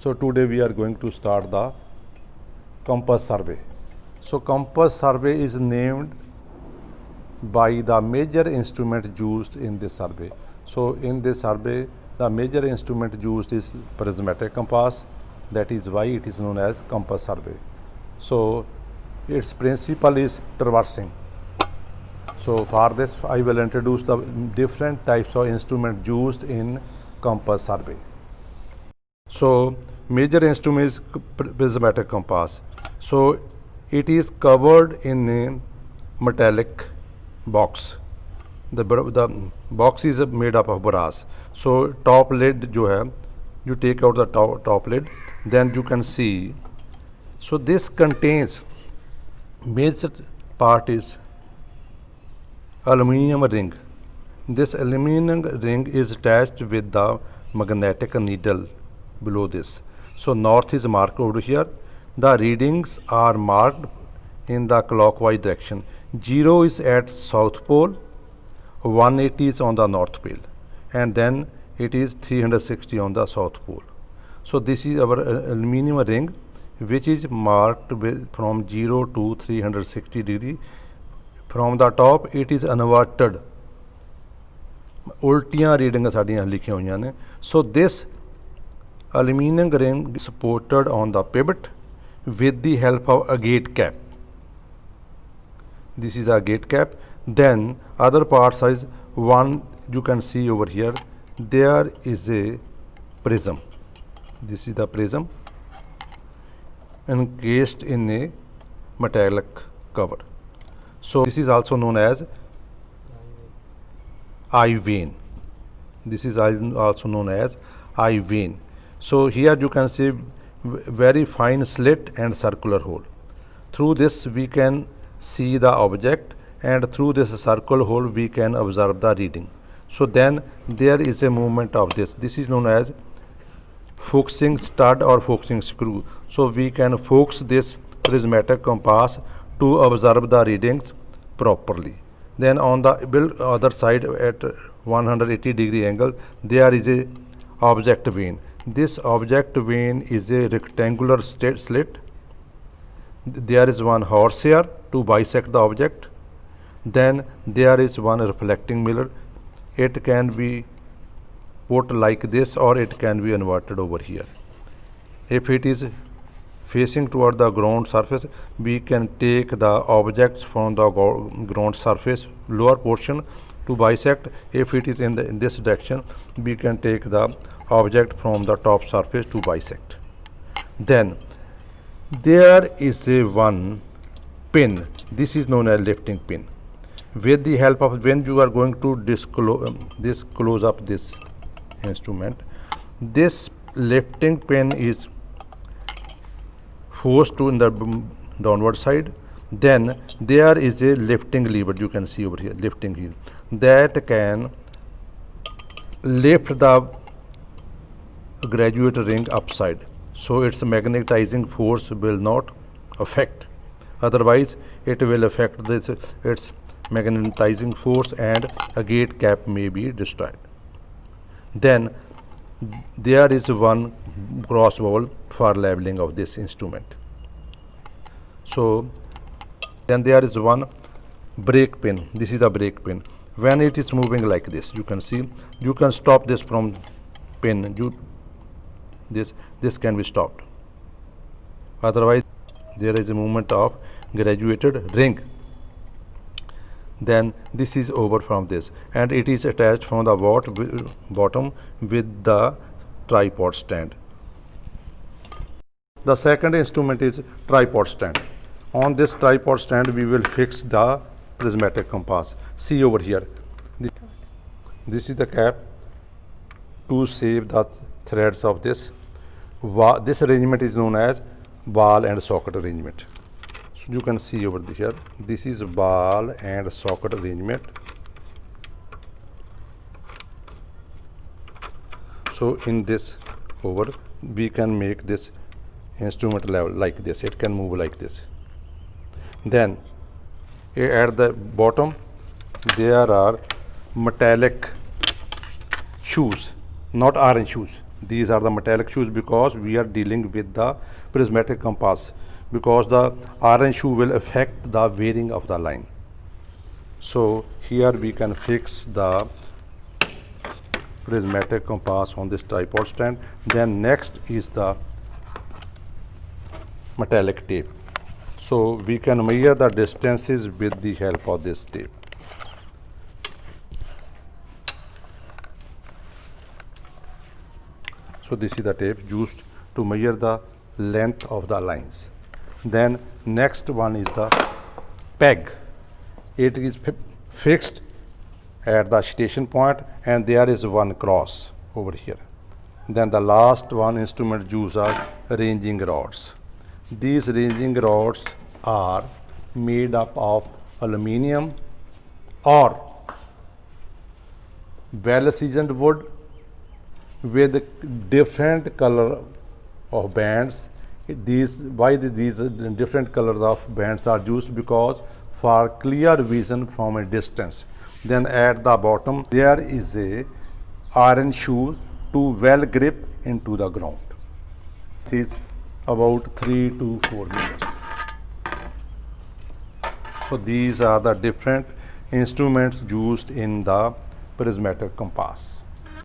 So today we are going to start the compass survey. So compass survey is named by the major instrument used in this survey. So in this survey, the major instrument used is prismatic compass. That is why it is known as compass survey. So its principle is traversing. So for this, I will introduce the different types of instruments used in compass survey. So major instrument is prismatic compass. So it is covered in a metallic box. The box is made up of brass. So top lid जो है, you take out the top lid, then you can see. So this contains major part is aluminum ring. This aluminum ring is attached with the magnetic needle below this. So north is marked over here. The readings are marked in the clockwise direction. 0 is at south pole, 180 is on the north pole, and then it is 360 on the south pole. So this is our aluminum ring, which is marked with from 0 to 360 degree. From the top it is inverted. उल्टियां reading साड़ियां लिखियां हुई ने. So this aluminum ring is supported on the pivot with the help of a gate cap. This is a gate cap. Then other parts is one, you can see over here, there is a prism. This is the prism encased in a metallic cover. So this is also known as eye vein. This is also known as eye vein. So here you can see very fine slit and circular hole. Through this we can see the object, and through this circle hole we can observe the reading. So then there is a movement of this. This is known as focusing stud or focusing screw. So we can focus this prismatic compass to observe the readings properly. Then on the other side at 180 degree angle, there is a object vein. This object vein is a rectangular slit. There is one horsehair to bisect the object. Then there is one reflecting mirror. It can be put like this, or it can be inverted over here. If it is facing toward the ground surface, we can take the objects from the ground surface lower portion to bisect. If it is in this direction, we can take the object from the top surface to bisect. Then there is a one pin. This is known as lifting pin. With the help of, when you are going to close up this instrument, this lifting pin is forced to in the downward side. Then there is a lifting lever, you can see over here, lifting heel, that can lift the graduate ring upside. So its magnetizing force will not affect. Otherwise it will affect its magnetizing force, and a gate cap may be destroyed. Then there is one cross valve for leveling of this instrument. So then there is one brake pin. This is the brake pin. When it is moving like this, you can see, you can stop this from pin. This can be stopped. Otherwise there is a movement of graduated ring. Then this is over from this, and it is attached from the bottom with the tripod stand. The second instrument is tripod stand. On this tripod stand we will fix the prismatic compass. See over here, this is the cap to save the threads of this. This arrangement is known as ball and socket arrangement. So you can see over here, this is ball and socket arrangement. So in this over, we can make this instrument level like this. It can move like this. Then at the bottom there are metallic shoes, not iron shoes. These are the metallic shoes because we are dealing with the prismatic compass, because the orange shoe will affect the wearing of the line. So here we can fix the prismatic compass on this tripod stand. Then next is the metallic tape. So we can measure the distances with the help of this tape. So this is the tape used to measure the length of the lines. Then next one is the peg. It is fixed at the station point and there is one cross over here. Then the last one instrument used are ranging rods. These ranging rods are made up of aluminium or well seasoned wood with different color of bands. These different colors of bands are used? Because for clear vision from a distance. Then at the bottom there is a iron shoe to well grip into the ground. This is about 3 to 4 minutes. So these are the different instruments used in the prismatic compass.